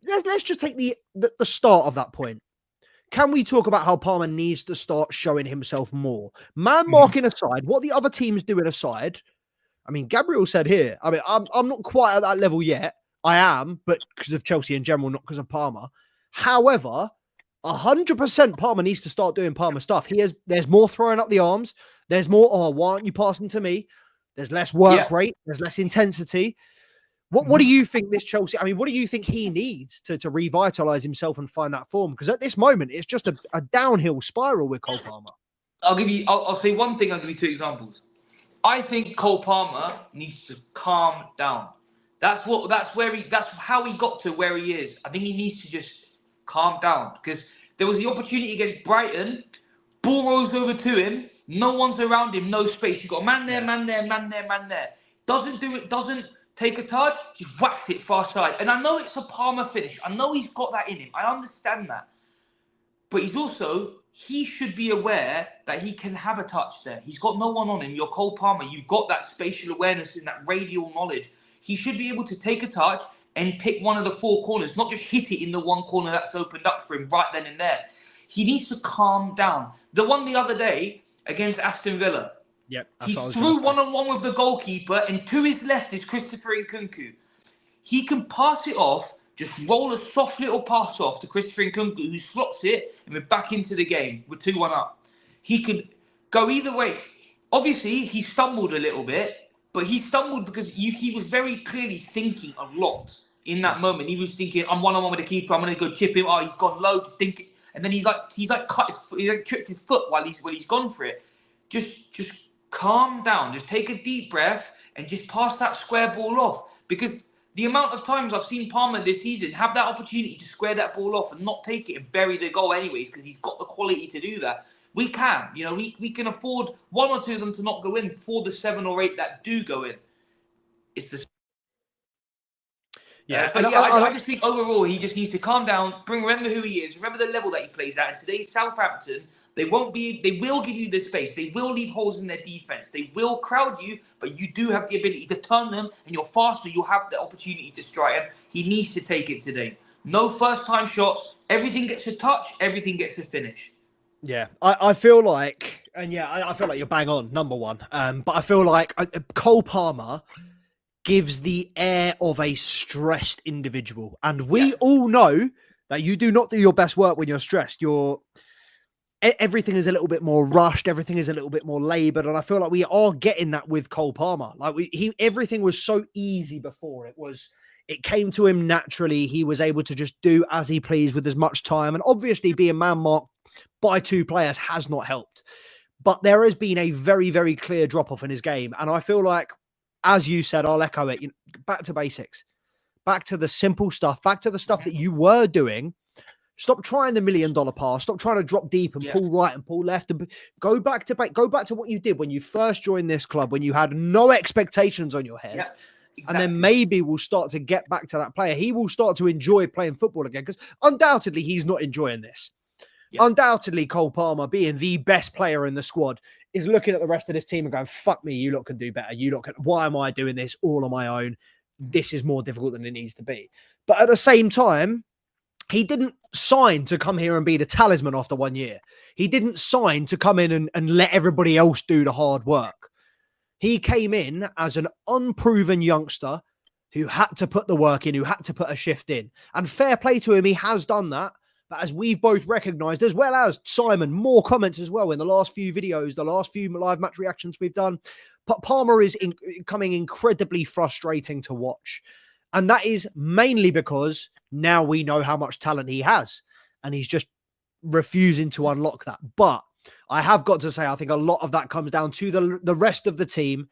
let's just take the start of that point. Can we talk about how Palmer needs to start showing himself more? Man marking aside, what the other teams doing aside, I mean, Gabriel said here, I mean, I'm not quite at that level yet. I am, but because of Chelsea in general, not because of Palmer. However, 100% Palmer needs to start doing Palmer stuff. There's more throwing up the arms. There's more, why aren't you passing to me? There's less work rate. There's less intensity. What do you think this Chelsea, I mean, what do you think he needs to revitalize himself and find that form? Because at this moment, it's just a downhill spiral with Cole Palmer. I'll say one thing. I'll give you 2 examples. I think Cole Palmer needs to calm down. That's how he got to where he is. I think he needs to just calm down, because there was the opportunity against Brighton, ball rolls over to him, no one's around him, no space. You've got man there. Doesn't do it, doesn't take a touch, just whacks it far side. And I know it's a Palmer finish. I know he's got that in him. I understand that. But he should be aware that he can have a touch there. He's got no one on him. You're Cole Palmer. You've got that spatial awareness and that radial knowledge. He should be able to take a touch and pick one of the 4 corners, not just hit it in the one corner that's opened up for him right then and there. He needs to calm down. The one the other day against Aston Villa, he threw one-on-one with the goalkeeper, and to his left is Christopher Nkunku. He can pass it off, just roll a soft little pass off to Christopher Nkunku, who slots it, and we're back into the game. We're 2-1 up. He could go either way. Obviously, he stumbled a little bit, but he stumbled because he was very clearly thinking a lot. in that moment. He was thinking, I'm one-on-one with the keeper. I'm going to go chip him. Oh, he's gone low to think it. And then he's tripped his foot while he's gone for it. Just calm down. Just take a deep breath and just pass that square ball off. Because the amount of times I've seen Palmer this season have that opportunity to square that ball off and not take it and bury the goal anyways, because he's got the quality to do that. We can, we can afford one or two of them to not go in for the 7 or 8 that do go in. It's the I just think overall he just needs to calm down, remember who he is, remember the level that he plays at. And today's Southampton, they will give you the space, they will leave holes in their defense, they will crowd you, but you do have the ability to turn them, and you're faster, you'll have the opportunity to strike. And he needs to take it today. No first time shots, everything gets a touch, everything gets a finish. Yeah, I feel like, I feel like you're bang on, number one. But I feel like Cole Palmer gives the air of a stressed individual. And we all know that you do not do your best work when you're stressed. Everything is a little bit more rushed. Everything is a little bit more labored. And I feel like we are getting that with Cole Palmer. Like everything was so easy before. It came to him naturally. He was able to just do as he pleased with as much time. And obviously being man marked by 2 players has not helped. But there has been a very, very clear drop-off in his game. And I feel like, as you said, I'll echo it, back to basics, back to the simple stuff, back to the stuff that you were doing. Stop trying the $1 million pass. Stop trying to drop deep and pull right and pull left. And go back to what you did when you first joined this club, when you had no expectations on your head. Yeah, exactly. And then maybe we'll start to get back to that player. He will start to enjoy playing football again, because undoubtedly he's not enjoying this. Yeah. Undoubtedly, Cole Palmer, being the best player in the squad, is looking at the rest of this team and going, fuck me, you lot can do better. Why am I doing this all on my own? This is more difficult than it needs to be. But at the same time, he didn't sign to come here and be the talisman after 1 year. He didn't sign to come in and let everybody else do the hard work. He came in as an unproven youngster who had to put the work in, who had to put a shift in. And fair play to him, he has done that. But as we've both recognised, as well as Simon, more comments as well in the last few videos, the last few live match reactions we've done, Palmer is becoming incredibly frustrating to watch. And that is mainly because now we know how much talent he has. And he's just refusing to unlock that. But I have got to say, I think a lot of that comes down to the rest of the team.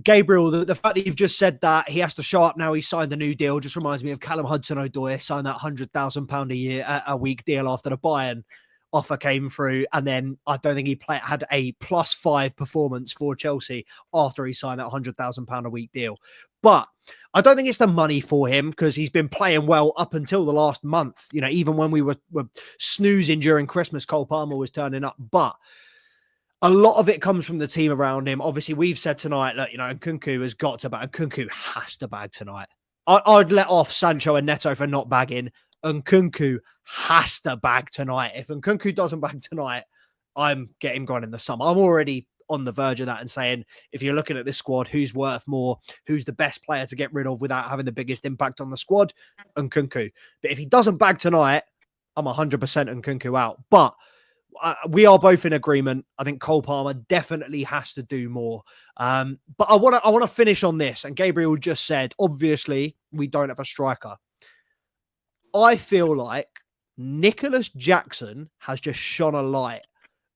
Gabriel, the fact that you've just said that he has to show up now, he signed a new deal, just reminds me of Callum Hudson-Odoi signed that £100,000 a week deal after the Bayern offer came through. And then I don't think he had a +5 performance for Chelsea after he signed that £100,000 a week deal. But I don't think it's the money for him, because he's been playing well up until the last month. Even when we were snoozing during Christmas, Cole Palmer was turning up. But a lot of it comes from the team around him. Obviously, we've said tonight that, Nkunku has got to bag. Nkunku has to bag tonight. I'd let off Sancho and Neto for not bagging. Nkunku has to bag tonight. If Nkunku doesn't bag tonight, I'm getting gone in the summer. I'm already on the verge of that and saying, if you're looking at this squad, who's worth more, who's the best player to get rid of without having the biggest impact on the squad? Nkunku. But if he doesn't bag tonight, I'm 100% Nkunku out. But we are both in agreement. I think Cole Palmer definitely has to do more. But I want to finish on this. And Gabriel just said, obviously, we don't have a striker. I feel like Nicholas Jackson has just shone a light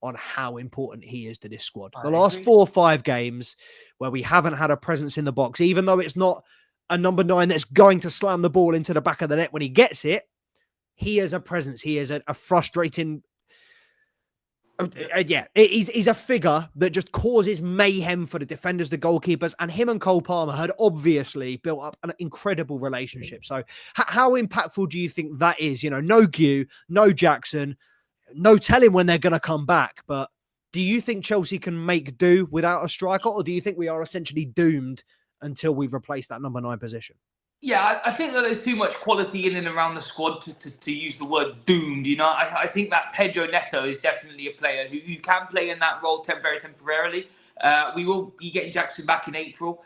on how important he is to this squad. The last 4 or 5 games where we haven't had a presence in the box, even though it's not a number 9 that's going to slam the ball into the back of the net when he gets it, he is a presence. He is a frustrating... he's a figure that just causes mayhem for the defenders, the goalkeepers, and him and Cole Palmer had obviously built up an incredible relationship. So how impactful do you think that is? No Gue, no Jackson, no telling when they're going to come back. But do you think Chelsea can make do without a striker, or do you think we are essentially doomed until we've replaced that number 9 position? Yeah, I think that there's too much quality in and around the squad to use the word doomed. I think that Pedro Neto is definitely a player who can play in that role very temporarily. We will be getting Jackson back in April.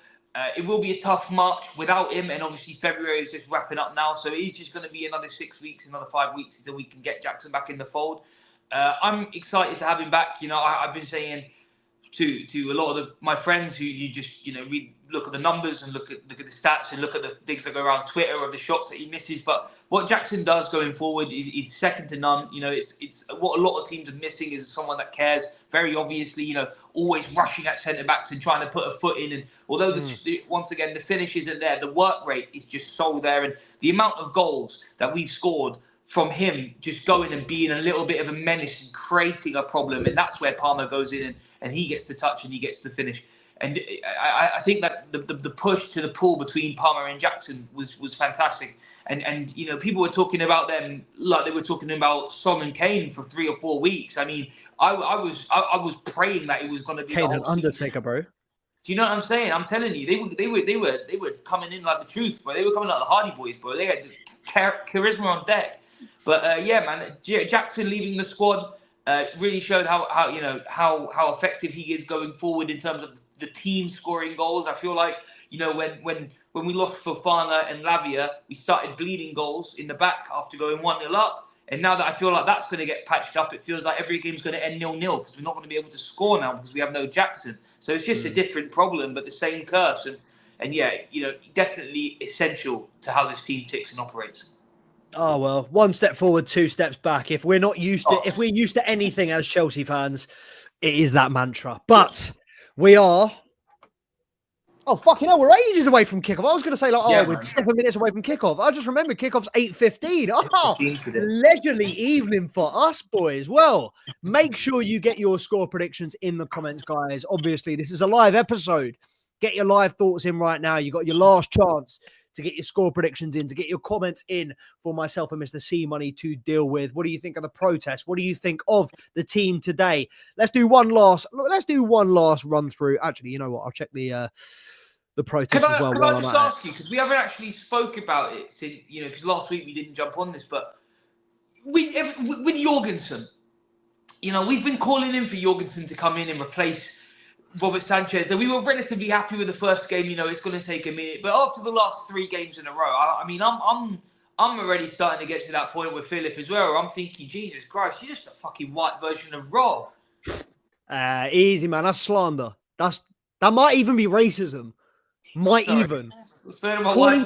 It will be a tough March without him, and obviously February is just wrapping up now. So it's just going to be another 6 weeks, another 5 weeks until we can get Jackson back in the fold. I'm excited to have him back. I've been saying to a lot of my friends who you just look at the numbers and look at the stats and look at the things that go around Twitter of the shots that he misses. But what Jackson does going forward is second to none. It's what a lot of teams are missing is someone that cares. Very obviously, always rushing at centre backs and trying to put a foot in. And although once again the finish isn't there, the work rate is just so there, and the amount of goals that we've scored from him just going and being a little bit of a menace and creating a problem. And that's where Palmer goes in and he gets the touch and he gets the finish. And I think that the push to the pull between Palmer and Jackson was fantastic. And people were talking about them like they were talking about Son and Kane for 3 or 4 weeks. I mean, I was praying that it was going to be Kane and Undertaker, bro. Do you know what I'm saying? I'm telling you, they were coming in like the truth, bro. They were coming like the Hardy Boys, bro. They had charisma on deck. But man, Jackson leaving the squad really showed how effective he is going forward in terms of the team scoring goals. I feel like when we lost Fofana and Lavia, we started bleeding goals in the back after going 1-0 up. And now that I feel like that's going to get patched up, it feels like every game's going to end 0-0 because we're not going to be able to score now because we have no Jackson. So it's just a different problem, but the same curse. And definitely essential to how this team ticks and operates. Oh, well, 1 step forward, 2 steps back. If we're used to anything as Chelsea fans, it is that mantra. But we are... Oh, fucking hell, we're ages away from kickoff. I was going to say, we're 7 minutes away from kickoff. I just remember kickoff's 8:15. Oh, leisurely evening for us, boys. Well, make sure you get your score predictions in the comments, guys. Obviously, this is a live episode. Get your live thoughts in right now. You got your last chance to get your score predictions in, to get your comments in for myself and Mr. C Money to deal with. What do you think of the protest? What do you think of the team today? Let's do one last run through. Actually, you know what? I'll check the protest as well. Can I just ask you, because we haven't actually spoke about it since, because last week we didn't jump on this, but with Jorgensen, we've been calling in for Jorgensen to come in and replace Robert Sanchez. And we were relatively happy with the first game. It's going to take a minute, but after the last 3 games in a row, I'm already starting to get to that point with Philip as well, where I'm thinking, Jesus Christ, you're just a fucking white version of Rob. Easy, man. That's slander. That might even be racism. Calling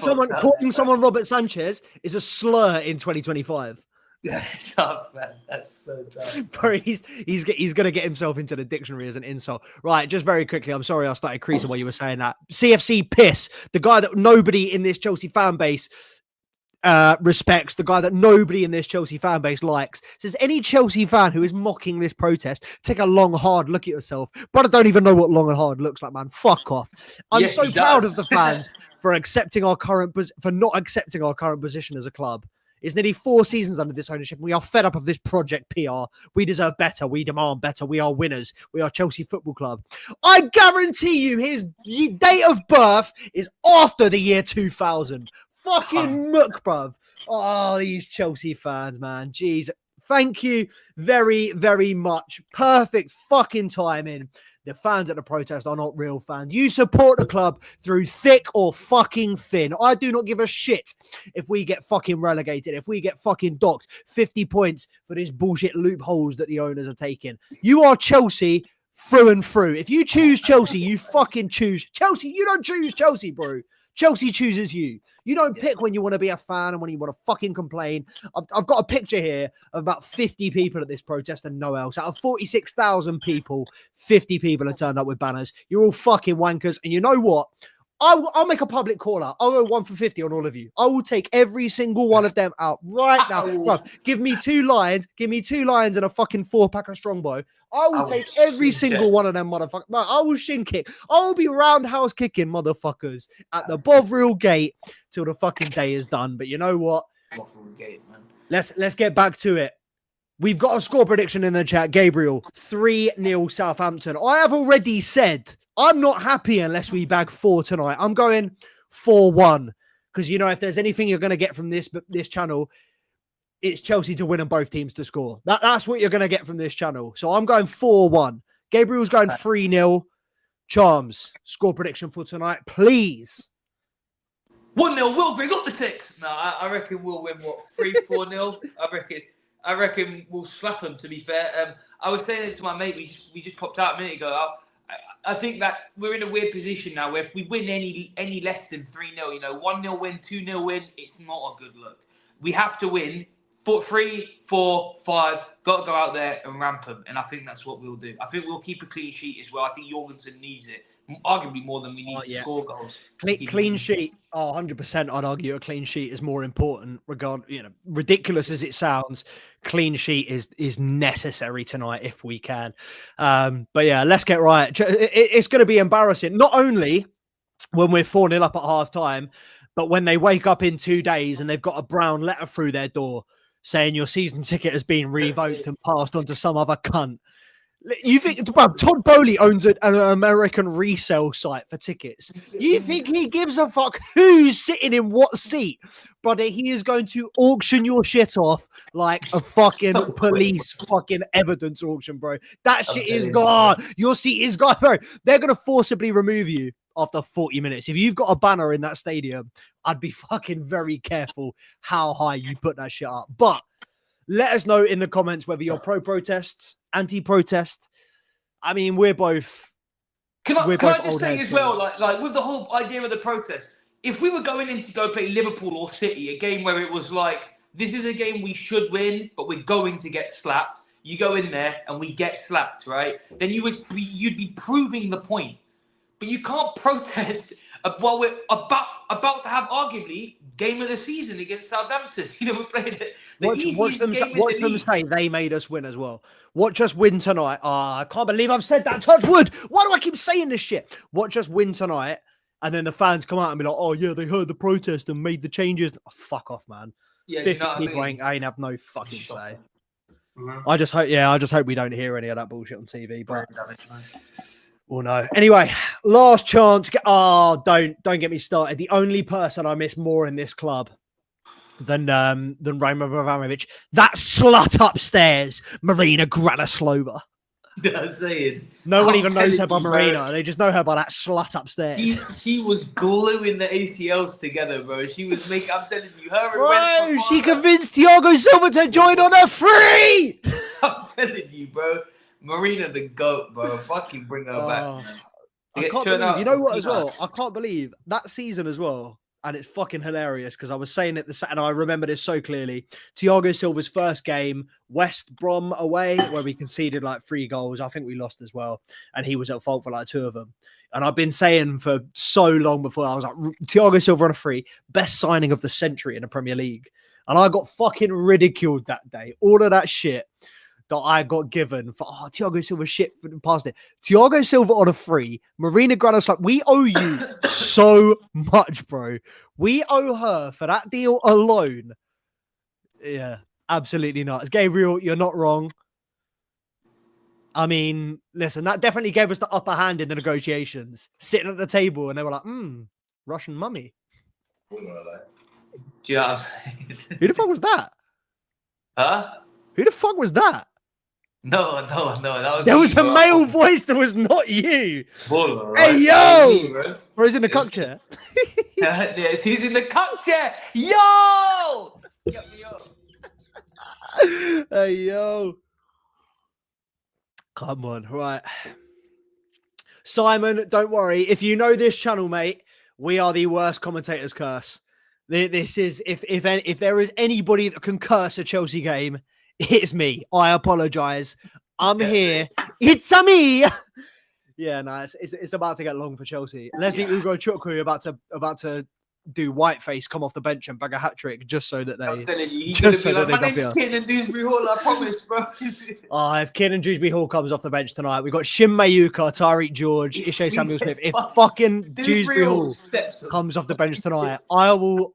someone Robert Sanchez is a slur in 2025. That's tough, man. That's so tough. Bro, he's going to get himself into the dictionary as an insult. Right, just very quickly, I'm sorry I started creasing while you were saying that. CFC Piss, the guy that nobody in this Chelsea fan base respects, the guy that nobody in this Chelsea fan base likes, says any Chelsea fan who is mocking this protest, take a long, hard look at yourself. But I don't even know what long and hard looks like, man. Fuck off. I'm so proud of the fans for not accepting our current position as a club. It's nearly 4 seasons under this ownership. We are fed up of this project PR. We deserve better. We demand better. We are winners. We are Chelsea Football Club. I guarantee you his date of birth is after the year 2000. Fucking muck, bruv. Oh, these Chelsea fans, man. Jeez. Thank you very, very much. Perfect fucking timing. The fans at the protest are not real fans. You support the club through thick or fucking thin. I do not give a shit if we get fucking relegated, if we get fucking docked 50 points for these bullshit loopholes that the owners are taking. You are Chelsea through and through. If you choose Chelsea, you fucking choose Chelsea. You don't choose Chelsea, bro. Chelsea chooses you. You don't pick when you want to be a fan and when you want to fucking complain. I've got a picture here of about 50 people at this protest and no else. Out of 46,000 people, 50 people have turned up with banners. You're all fucking wankers. And you know what? I'll make a public call out. I'll go 1 for 50 on all of you. I will take every single one of them out right now. Bro, give me 2 lions. Give me 2 lions and a fucking 4-pack of Strongbow. I will take every single one of them, motherfuckers. No, I will shin kick. I will be roundhouse kicking motherfuckers at the Bovril gate till the fucking day is done. But you know what? Gate, man. Let's get back to it. We've got a score prediction in the chat. Gabriel, 3-0 Southampton. I have already said I'm not happy unless we bag 4 tonight. I'm going 4-1 because, if there's anything you're going to get from this channel, it's Chelsea to win and both teams to score. That's what you're going to get from this channel. So I'm going 4-1. Gabriel's going 3-0. Charms, score prediction for tonight, please. 1-0. We'll bring up the ticks. No, I reckon we'll win, 3-4-0? I reckon we'll slap them, to be fair. I was saying it to my mate. We just popped out a minute ago. I think that we're in a weird position now where if we win any less than 3-0, 1-0 win, 2-0 win, it's not a good look. We have to win 3, 4, 5, got to go out there and ramp them. And I think that's what we'll do. I think we'll keep a clean sheet as well. I think Jorgensen needs it, arguably more than we need to score goals. Clean sheet. 100%. I'd argue a clean sheet is more important. Ridiculous as it sounds, clean sheet is necessary tonight if we can. But yeah, let's get right. It's going to be embarrassing, not only when we're 4-0 up at half time, but when they wake up in 2 days and they've got a brown letter through their door saying your season ticket has been revoked and passed on to some other cunt. You think Todd Bowley owns an American resale site for tickets? You think he gives a fuck who's sitting in what seat? Brother, he is going to auction your shit off like a fucking police fucking evidence auction, bro. That shit is gone. Your seat is gone, bro. They're going to forcibly remove you after 40 minutes. If you've got a banner in that stadium, I'd be fucking very careful how high you put that shit up. But let us know in the comments whether you're pro-protest, anti-protest. I mean, we're both. Can I just say as well, like with the whole idea of the protest, if we were going in to go play Liverpool or City, a game where it was like, this is a game we should win, but we're going to get slapped. You go in there and we get slapped, right? Then you'd be proving the point. But you can't protest while we're about to have arguably game of the season against Southampton. We're playing it. Watch them say they made us win as well. Watch us win tonight. I can't believe I've said that. Touch wood. Why do I keep saying this shit? Watch us win tonight, and then the fans come out and be like, "Oh yeah, they heard the protest and made the changes." Oh, fuck off, man. Yeah, 50 people ain't have no fucking say. Mm-hmm. I just hope we don't hear any of that bullshit on TV. But well, no. Anyway, last chance. Don't get me started. The only person I miss more in this club than Roman Abramovich, that slut upstairs, Marina Granislova. I'm saying. No one even knows her by Marina. They just know her by that slut upstairs. She was gluing the ACLs together, bro. She was making. I'm telling you, her. Bro, she convinced Thiago Silva to join on a free. I'm telling you, bro. Marina the GOAT, bro. Fucking bring her back, man. I can't believe, you know what as well? I can't believe that season as well. And it's fucking hilarious because I was saying it and I remember this so clearly. Thiago Silva's first game, West Brom away, where we conceded like 3 goals. I think we lost as well. And he was at fault for like 2 of them. And I've been saying for so long before, I was like, Thiago Silva on a free, best signing of the century in the Premier League. And I got fucking ridiculed that day. All of that shit that I got given for, Thiago Silva shit past it. Thiago Silva on a free, Marina Granislova, we owe you so much, bro. We owe her for that deal alone. Yeah, absolutely not. As Gabriel, you're not wrong. I mean, listen, that definitely gave us the upper hand in the negotiations. Sitting at the table and they were like, Russian mummy. Do you know what I'm saying? Who the fuck was that? Huh? Who the fuck was that? No. There was a male voice that was not you. Baller, right? Hey, yo! Or he's in the cuck chair. Yes, he's in the cuck chair. Yo! Hey, yo. Come on, right. Simon, don't worry. If you know this channel, mate, we are the worst commentators curse. This is, if there is anybody that can curse a Chelsea game, it's me. I apologize. I'm here. It's a me. Yeah, no, it's about to get long for Chelsea. Leslie Ugo Chukwu about to do whiteface, come off the bench and bag a hat trick just so that they. I'm telling you, he's just gonna be like, my name's Kieran Dewsbury Hall. I promise, bro. If Kieran Dewsbury Hall comes off the bench tonight, we've got Shin Mayuka, Tariq George, Ishe Samuel Smith. If fucking Dewsbury Hall comes off the bench tonight, I will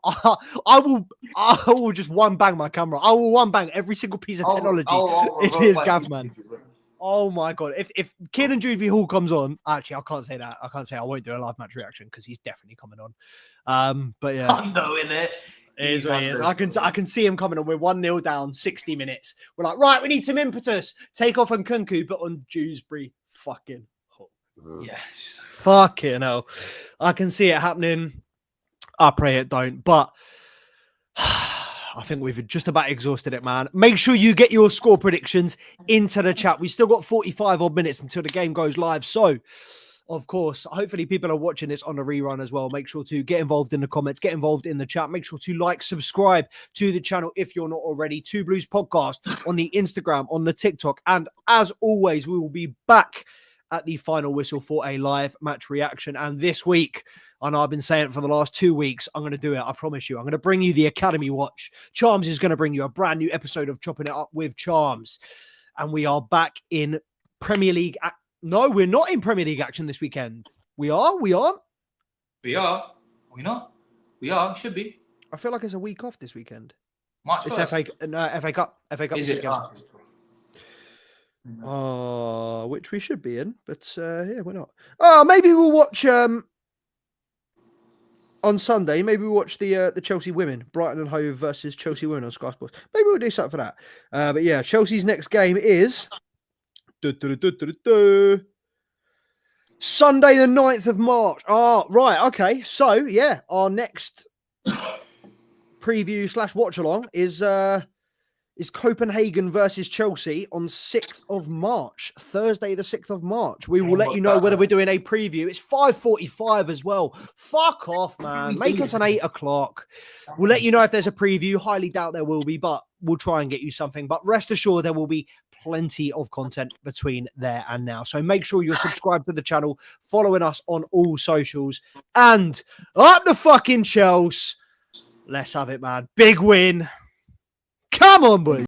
just one bang my camera. I will one bang every single piece of technology in his gav, man. Oh my god! If Kieran Dewsbury Hall comes on, actually, I can't say that. I won't do a live match reaction because he's definitely coming on. But yeah, I'm knowing it. It is what it is. I can see him coming on. We're 1-0 down, 60 minutes. We're like, right, we need some impetus. Take off on Kunku, but on Dewsbury, fucking Hall. Yes, fucking hell. I can see it happening. I pray it don't, but. I think we've just about exhausted it, man. Make sure you get your score predictions into the chat. We still got 45 odd minutes until the game goes live. So of course, hopefully people are watching this on a rerun as well. Make sure to get involved in the comments, get involved in the chat. Make sure to like, subscribe to the channel if you're not already. Two Blues Podcast on the Instagram, on the TikTok. And as always, we will be back at the final whistle for a live match reaction. And this week, I know I've been saying it for the last 2 weeks, I'm going to do it. I promise you. I'm going to bring you the Academy Watch. Charms is going to bring you a brand new episode of Chopping It Up with Charms. And we are back in Premier League. No, we're not in Premier League action this weekend. We are? We aren't? We are. Are we not? We are. Should be. I feel like it's a week off this weekend. March It's 1st. FA Cup. FA Cup Is this it? weekend. Which we should be in, but yeah, we're not. Maybe we'll watch on Sunday. Maybe we'll watch the Chelsea women, Brighton and Hove versus Chelsea women on Sky Sports. Maybe we'll do something for that. But yeah, Chelsea's next game is Sunday the 9th of March. Oh, right, okay. So yeah, our next preview / watch along is Copenhagen versus Chelsea on 6th of March, Thursday, the 6th of March. We will let you know whether we're doing a preview. It's 5:45 as well. Fuck off, man. Make us an 8 o'clock. We'll let you know if there's a preview. Highly doubt there will be, but we'll try and get you something. But rest assured, there will be plenty of content between there and now. So make sure you're subscribed to the channel, following us on all socials, and up the fucking Chelsea. Let's have it, man. Big win. Come on, boys.